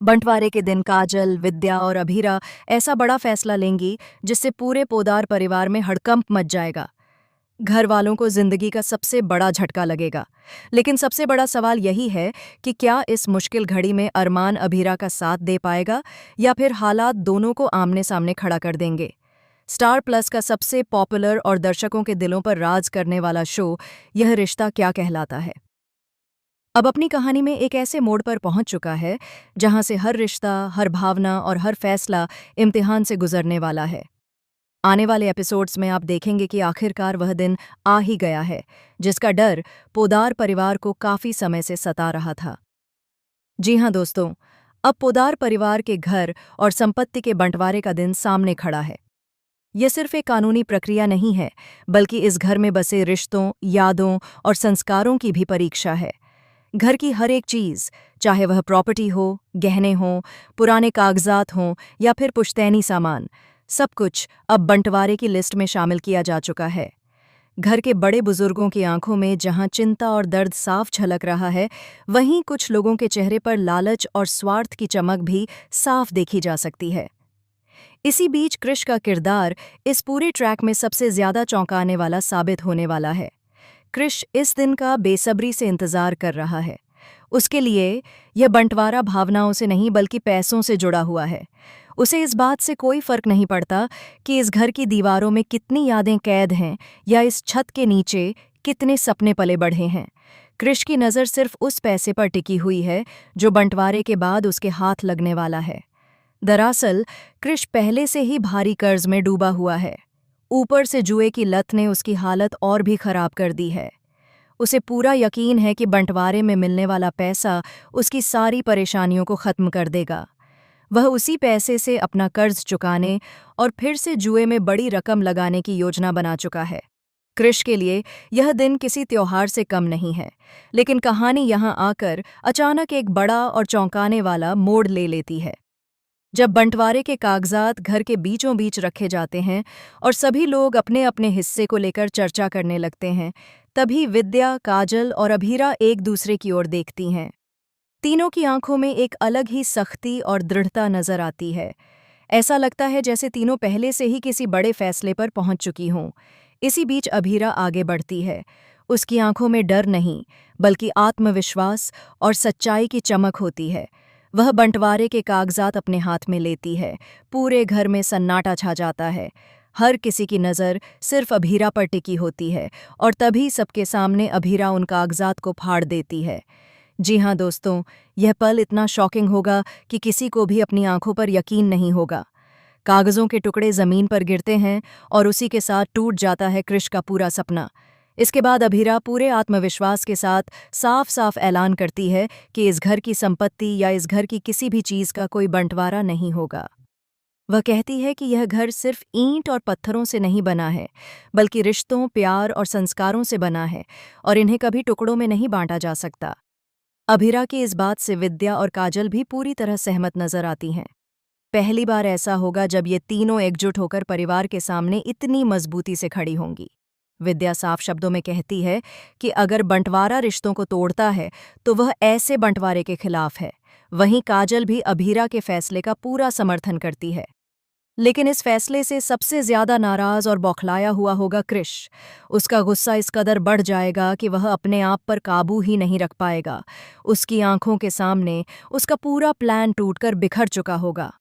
बंटवारे के दिन काजल, विद्या और अभीरा ऐसा बड़ा फैसला लेंगी जिससे पूरे पोदार परिवार में हड़कंप मच जाएगा। घर वालों को जिंदगी का सबसे बड़ा झटका लगेगा। लेकिन सबसे बड़ा सवाल यही है कि क्या इस मुश्किल घड़ी में अरमान अभीरा का साथ दे पाएगा या फिर हालात दोनों को आमने सामने खड़ा कर देंगे। स्टार प्लस का सबसे पॉपुलर और दर्शकों के दिलों पर राज करने वाला शो यह रिश्ता क्या कहलाता है अब अपनी कहानी में एक ऐसे मोड़ पर पहुंच चुका है जहां से हर रिश्ता, हर भावना और हर फैसला इम्तिहान से गुजरने वाला है। आने वाले एपिसोड्स में आप देखेंगे कि आखिरकार वह दिन आ ही गया है जिसका डर पोदार परिवार को काफी समय से सता रहा था। जी हां दोस्तों, अब पोदार परिवार के घर और संपत्ति के बंटवारे का दिन सामने खड़ा है। यह सिर्फ एक कानूनी प्रक्रिया नहीं है, बल्कि इस घर में बसे रिश्तों, यादों और संस्कारों की भी परीक्षा है। घर की हर एक चीज, चाहे वह प्रॉपर्टी हो, गहने हों, पुराने कागजात हों या फिर पुश्तैनी सामान, सब कुछ अब बंटवारे की लिस्ट में शामिल किया जा चुका है। घर के बड़े बुजुर्गों की आंखों में जहां चिंता और दर्द साफ झलक रहा है, वहीं कुछ लोगों के चेहरे पर लालच और स्वार्थ की चमक भी साफ देखी जा सकती है। इसी बीच कृष का किरदार इस पूरे ट्रैक में सबसे ज्यादा चौंकाने वाला साबित होने वाला है। कृष इस दिन का बेसब्री से इंतजार कर रहा है। उसके लिए यह बंटवारा भावनाओं से नहीं बल्कि पैसों से जुड़ा हुआ है। उसे इस बात से कोई फर्क नहीं पड़ता कि इस घर की दीवारों में कितनी यादें कैद हैं या इस छत के नीचे कितने सपने पले बढ़े हैं। कृष की नज़र सिर्फ उस पैसे पर टिकी हुई है जो बंटवारे के बाद उसके हाथ लगने वाला है। दरअसल कृष पहले से ही भारी कर्ज में डूबा हुआ है। ऊपर से जुए की लत ने उसकी हालत और भी खराब कर दी है। उसे पूरा यकीन है कि बंटवारे में मिलने वाला पैसा उसकी सारी परेशानियों को खत्म कर देगा। वह उसी पैसे से अपना कर्ज चुकाने और फिर से जुए में बड़ी रकम लगाने की योजना बना चुका है। कृष के लिए यह दिन किसी त्योहार से कम नहीं है, लेकिन कहानी यहाँ आकर अचानक एक बड़ा और चौंकाने वाला मोड़ ले लेती है। जब बंटवारे के कागजात घर के बीचों बीच रखे जाते हैं और सभी लोग अपने अपने हिस्से को लेकर चर्चा करने लगते हैं, तभी विद्या, काजल और अभीरा एक दूसरे की ओर देखती हैं। तीनों की आंखों में एक अलग ही सख्ती और दृढ़ता नजर आती है। ऐसा लगता है जैसे तीनों पहले से ही किसी बड़े फैसले पर पहुंच चुकी हों। इसी बीच अभीरा आगे बढ़ती है। उसकी आंखों में डर नहीं, बल्कि आत्मविश्वास और सच्चाई की चमक होती है। वह बंटवारे के कागजात अपने हाथ में लेती है। पूरे घर में सन्नाटा छा जाता है। हर किसी की नज़र सिर्फ अभीरा पर टिकी होती है और तभी सबके सामने अभीरा उन कागजात को फाड़ देती है। जी हाँ दोस्तों, यह पल इतना शॉकिंग होगा कि किसी को भी अपनी आंखों पर यकीन नहीं होगा। कागजों के टुकड़े जमीन पर गिरते हैं और उसी के साथ टूट जाता है कृष का पूरा सपना। इसके बाद अभीरा पूरे आत्मविश्वास के साथ साफ साफ ऐलान करती है कि इस घर की संपत्ति या इस घर की किसी भी चीज का कोई बंटवारा नहीं होगा। वह कहती है कि यह घर सिर्फ ईंट और पत्थरों से नहीं बना है, बल्कि रिश्तों, प्यार और संस्कारों से बना है और इन्हें कभी टुकड़ों में नहीं बांटा जा सकता। अभीरा की इस बात से विद्या और काजल भी पूरी तरह सहमत नजर आती हैं। पहली बार ऐसा होगा जब ये तीनों एकजुट होकर परिवार के सामने इतनी मजबूती से खड़ी होंगी। विद्या साफ शब्दों में कहती है कि अगर बंटवारा रिश्तों को तोड़ता है तो वह ऐसे बंटवारे के खिलाफ है। वहीं काजल भी अभीरा के फैसले का पूरा समर्थन करती है। लेकिन इस फैसले से सबसे ज्यादा नाराज और बौखलाया हुआ होगा कृष। उसका गुस्सा इस कदर बढ़ जाएगा कि वह अपने आप पर काबू ही नहीं रख पाएगा। उसकी आंखों के सामने उसका पूरा प्लान टूटकर बिखर चुका होगा।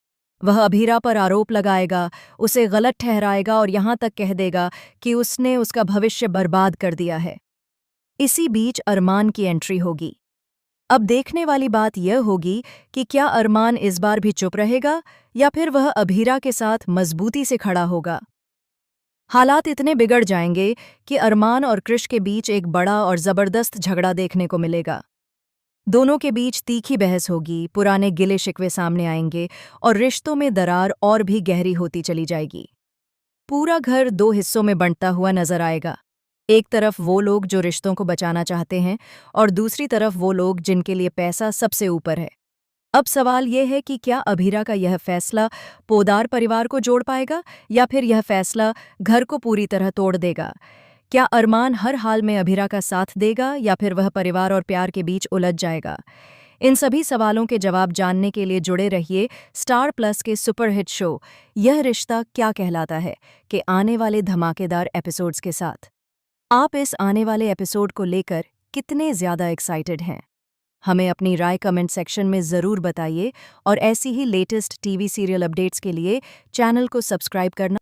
वह अभीरा पर आरोप लगाएगा, उसे गलत ठहराएगा और यहाँ तक कह देगा कि उसने उसका भविष्य बर्बाद कर दिया है। इसी बीच अरमान की एंट्री होगी। अब देखने वाली बात यह होगी कि क्या अरमान इस बार भी चुप रहेगा या फिर वह अभीरा के साथ मजबूती से खड़ा होगा। हालात इतने बिगड़ जाएंगे कि अरमान और कृष के बीच एक बड़ा और जबरदस्त झगड़ा देखने को मिलेगा। दोनों के बीच तीखी बहस होगी, पुराने गिले शिकवे सामने आएंगे और रिश्तों में दरार और भी गहरी होती चली जाएगी। पूरा घर दो हिस्सों में बंटता हुआ नजर आएगा। एक तरफ वो लोग जो रिश्तों को बचाना चाहते हैं और दूसरी तरफ वो लोग जिनके लिए पैसा सबसे ऊपर है। अब सवाल ये है कि क्या अभीरा का यह फैसला पोदार परिवार को जोड़ पाएगा या फिर यह फैसला घर को पूरी तरह तोड़ देगा। क्या अरमान हर हाल में अभीरा का साथ देगा या फिर वह परिवार और प्यार के बीच उलझ जाएगा। इन सभी सवालों के जवाब जानने के लिए जुड़े रहिए स्टार प्लस के सुपरहिट शो यह रिश्ता क्या कहलाता है के आने वाले धमाकेदार एपिसोड्स के साथ। आप इस आने वाले एपिसोड को लेकर कितने ज़्यादा एक्साइटेड हैं? हमें अपनी राय कमेंट सेक्शन में ज़रूर बताइए और ऐसी ही लेटेस्ट टीवी सीरियल अपडेट्स के लिए चैनल को सब्सक्राइब करना